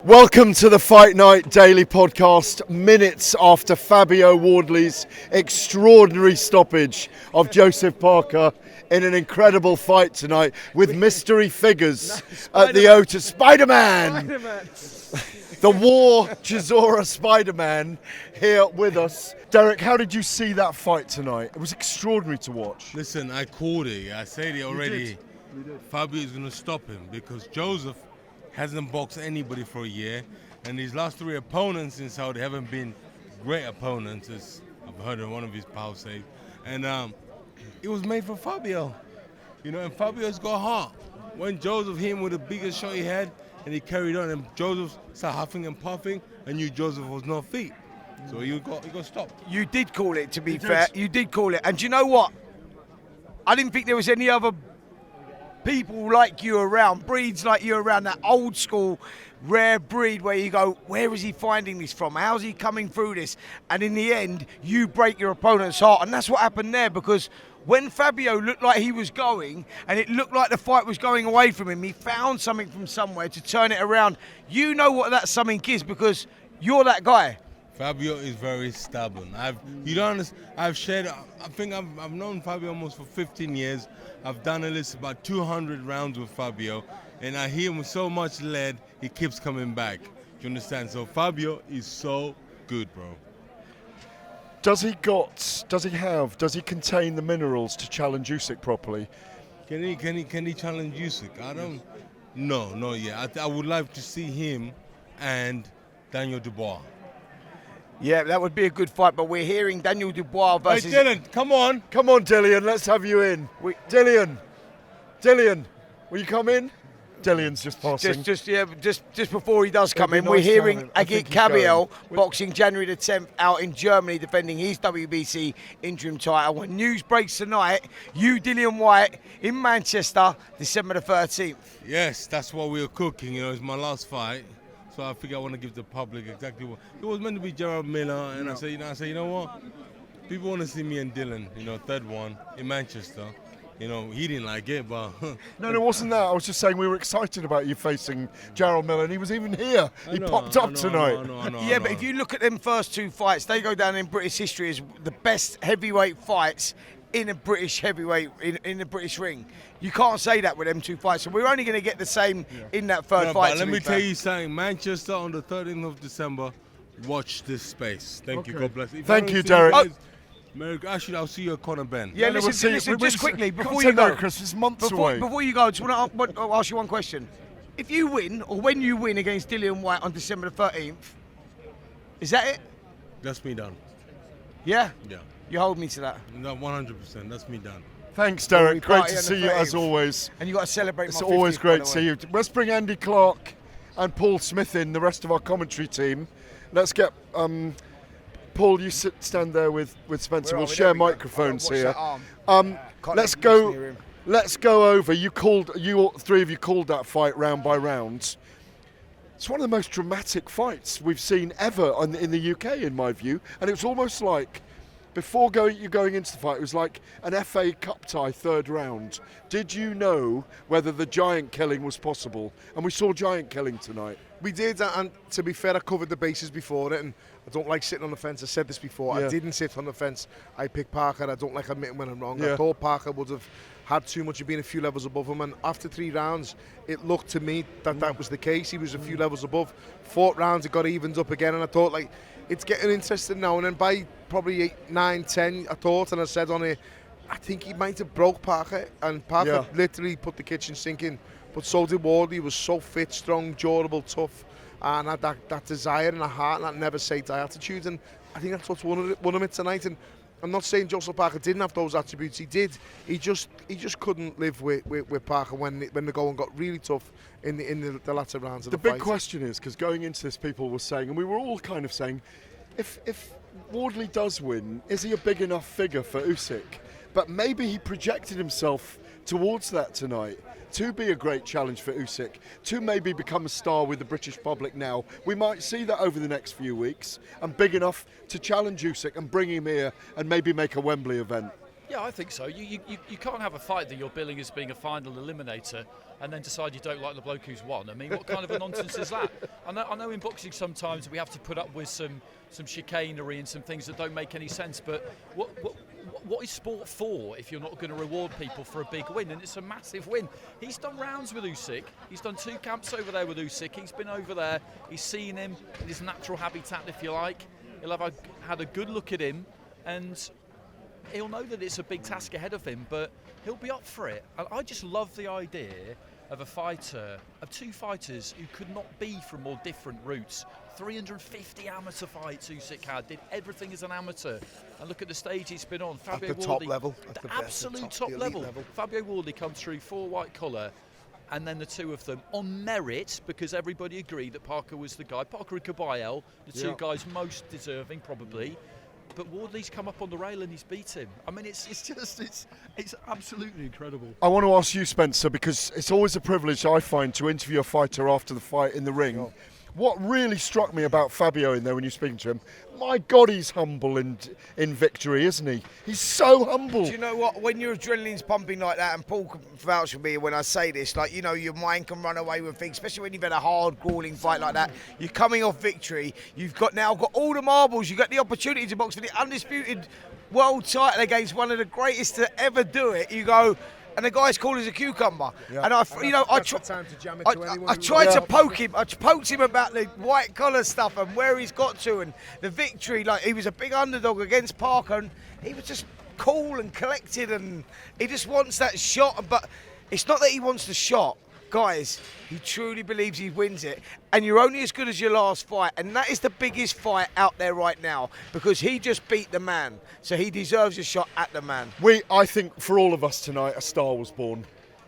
Welcome to the Fight Night Daily Podcast, minutes after Fabio Wardley's extraordinary stoppage of Joseph Parker in an incredible fight tonight with mystery figures at the O2. Spider-Man! The War Chisora Spider-Man here with us. Derek, how did you see that fight tonight? It was extraordinary to watch. Listen, I called it. I said it already. Fabio is going to stop him because Joseph hasn't boxed anybody for a year, and his last three opponents in Saudi haven't been great opponents, as I've heard one of his pals say. And it was made for Fabio, and Fabio's got heart. When Joseph hit him with the biggest shot he had, and he carried on, and Joseph started huffing and puffing, and knew Joseph was not fit. So he got stopped. You did call it, to be fair. You did call it. And do you know what? I didn't think there was any other people like you around, breeds like you around, that old school rare breed where you go, where is he finding this from? How's he coming through this? And in the end, you break your opponent's heart. And that's what happened there, because when Fabio looked like he was going and it looked like the fight was going away from him, he found something from somewhere to turn it around. You know what that something is because you're that guy. Fabio is very stubborn. You don't understand. I've known Fabio almost for 15 years. I've done at least about 200 rounds with Fabio, and I hear him with so much lead, he keeps coming back. Do you understand? So Fabio is so good, bro. Does he contain the minerals to challenge Usyk properly? Can he challenge Usyk? I don't. No, not yet. I would like to see him and Daniel Dubois. Yeah, that would be a good fight, but we're hearing Daniel Dubois versus... Hey, Dylan, come on. Come on, Dillian, let's have you in. Dillian, will you come in? Dillian's just passing. Just before he does come in, we're hearing Agit Kabiel boxing January the 10th out in Germany, defending his WBC interim title. When news breaks tonight, you, Dillian Whyte, in Manchester, December the 13th. Yes, that's what we were cooking. It's my last fight. So I figure I want to give the public exactly what it was meant to be. Gerald Miller, and I say, you know what? People want to see me and Dylan, third one in Manchester. He didn't like it, but no, it wasn't that. I was just saying we were excited about you facing Gerald Miller, and he was even here. He popped up tonight. But if you look at them first two fights, they go down in British history as the best heavyweight fights in a British heavyweight in the British ring. You can't say that with them two fights, so we're only going to get the same in that third fight. But let me tell you something, Manchester on the 13th of December, watch this space. Thank you, God bless you. Thank you, Derek. Actually, I'll see you at Corner Ben. Yeah, listen, just quickly, before you go, Christmas months away. Before you go, I just want to ask you one question. If you win, or when you win against Dillian Whyte on December the 13th, is that it? That's me done. Yeah? Yeah. You hold me to that? No, 100%. That's me done. Thanks, Derek. Great to see you as always. And you got to celebrate. It's always great to see you. Let's bring Andy Clark and Paul Smith in, the rest of our commentary team. Let's get Paul. You stand there with Spencer. We'll share microphones here. Let's go. Let's go over. You three of you called that fight round by round. It's one of the most dramatic fights we've seen ever in the UK, in my view, and it was almost like, before going into the fight, it was like an FA Cup tie third round. Did you know whether the giant killing was possible? And we saw giant killing tonight. We did, and to be fair, I covered the bases before it, and I don't like sitting on the fence. I said this before. Yeah. I didn't sit on the fence. I picked Parker. I don't like admitting when I'm wrong. Yeah. I thought Parker would have had too much of being a few levels above him, and after 3 rounds, it looked to me that was the case. He was a few levels above. 4th rounds, it got evened up again, and I thought, it's getting interesting now. And then by probably 8, 9, 10, I thought, and I said on it, I think he might have broke Parker, and Parker literally put the kitchen sink in. But so did Wardley. He was so fit, strong, durable, tough, and had that desire and a heart and that never say die attitude. And I think that's what's won him it tonight. And I'm not saying Joseph Parker didn't have those attributes. He did. He just couldn't live with Parker when the going got really tough in the latter rounds of the fight. The big question is, because going into this, people were saying, and we were all kind of saying, if Wardley does win, is he a big enough figure for Usyk? But maybe he projected himself towards that tonight to be a great challenge for Usyk, to maybe become a star with the British public now. We might see that over the next few weeks, and big enough to challenge Usyk and bring him here and maybe make a Wembley event. Yeah, I think so. You can't have a fight that you're billing as being a final eliminator and then decide you don't like the bloke who's won. I mean, what kind of a nonsense is that? I know in boxing sometimes we have to put up with some chicanery and some things that don't make any sense, but what is sport for if you're not going to reward people for a big win? And it's a massive win. He's done rounds with Usyk. He's done 2 camps over there with Usyk. He's been over there. He's seen him in his natural habitat, if you like. He'll have had a good look at him, and he'll know that it's a big task ahead of him, but he'll be up for it. And I just love the idea of of 2 fighters who could not be from more different routes. 350 amateur fights Usyk had, did everything as an amateur. And look at the stage he's been on. Fabio At the Wardley, top level. At the absolute top level. Fabio Wardley comes through 4 white collar, and then the 2 of them on merit, because everybody agreed that Parker was the guy. Parker and Kabayel, the 2 guys most deserving probably. But Wardley's come up on the rail and he's beat him. I mean, it's absolutely incredible. I want to ask you, Spencer, because it's always a privilege I find to interview a fighter after the fight in the ring. Sure. What really struck me about Fabio in there when you're speaking to him, my God, he's humble in victory, isn't he? He's so humble. Do you know what? When your adrenaline's pumping like that, and Paul can vouch for me when I say this, like, you know, your mind can run away with things, especially when you've had a hard, grueling fight like that. You're coming off victory. You've now got all the marbles. You've got the opportunity to box for the undisputed world title against one of the greatest to ever do it. You go, and the guy's cool as a cucumber. Yeah. And I tried to poke him. I poked him about the white collar stuff and where he's got to and the victory. Like, he was a big underdog against Parker, and he was just cool and collected, and he just wants that shot. But it's not that he wants the shot. Guys, he truly believes he wins it, and you're only as good as your last fight, and that is the biggest fight out there right now, because he just beat the man, so he deserves a shot at the man. I think for all of us tonight, a star was born.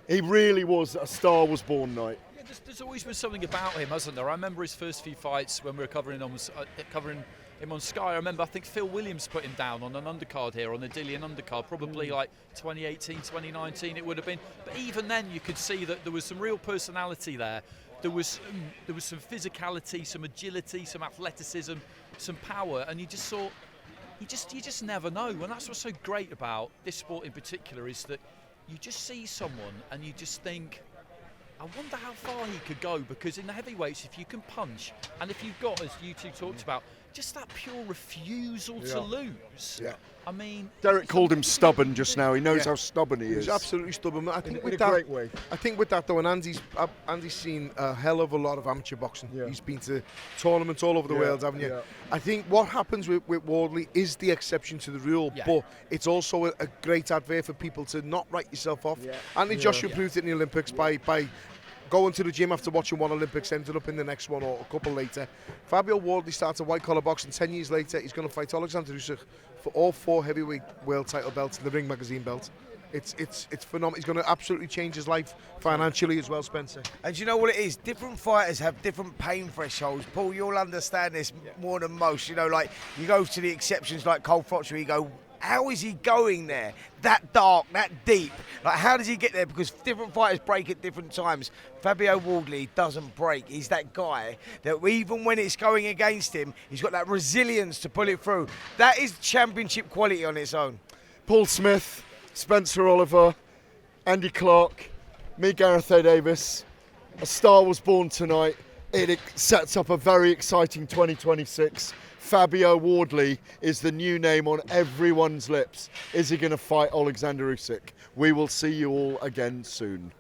He really was a star was born night. Yeah, there's always been something about him, hasn't there? I remember his first few fights when we were covering him on Sky. I remember, I think Phil Williams put him down on an undercard here, on the Dillian undercard, probably like 2018, 2019 it would have been. But even then you could see that there was some real personality there. There was some physicality, some agility, some athleticism, some power, and you just saw, you just never know. And that's what's so great about this sport in particular, is that you just see someone and you just think, I wonder how far he could go, because in the heavyweights, if you can punch, and if you've got, as you 2 talked about, just that pure refusal to lose. Yeah. I mean, Derek called him stubborn just now. He knows how stubborn he is. He's absolutely stubborn. I think in a great way. I think with that though, and Andy's seen a hell of a lot of amateur boxing. Yeah. He's been to tournaments all over the world, haven't you? Yeah. I think what happens with Wardley is the exception to the rule, but it's also a great advert for people to not write yourself off. Yeah. Anthony Joshua proved it in the Olympics by going to the gym after watching one Olympics, ended up in the next one or a couple later. Fabio Wardley started white collar boxing. 10 years later, he's going to fight Alexander Usyk for all 4 heavyweight world title belts and the Ring Magazine belt. It's phenomenal. He's going to absolutely change his life financially as well, Spencer. And you know what it is? Different fighters have different pain thresholds. Paul, you'll understand this more than most. You know, like, you go to the exceptions like Cole Frotcher, you go, how is he going there? That dark, that deep. Like, how does he get there? Because different fighters break at different times. Fabio Wardley doesn't break. He's that guy that even when it's going against him, he's got that resilience to pull it through. That is championship quality on its own. Paul Smith, Spencer Oliver, Andy Clark, me, Gareth Davies. A star was born tonight. It sets up a very exciting 2026. Fabio Wardley is the new name on everyone's lips. Is he going to fight Alexander Usyk? We will see you all again soon.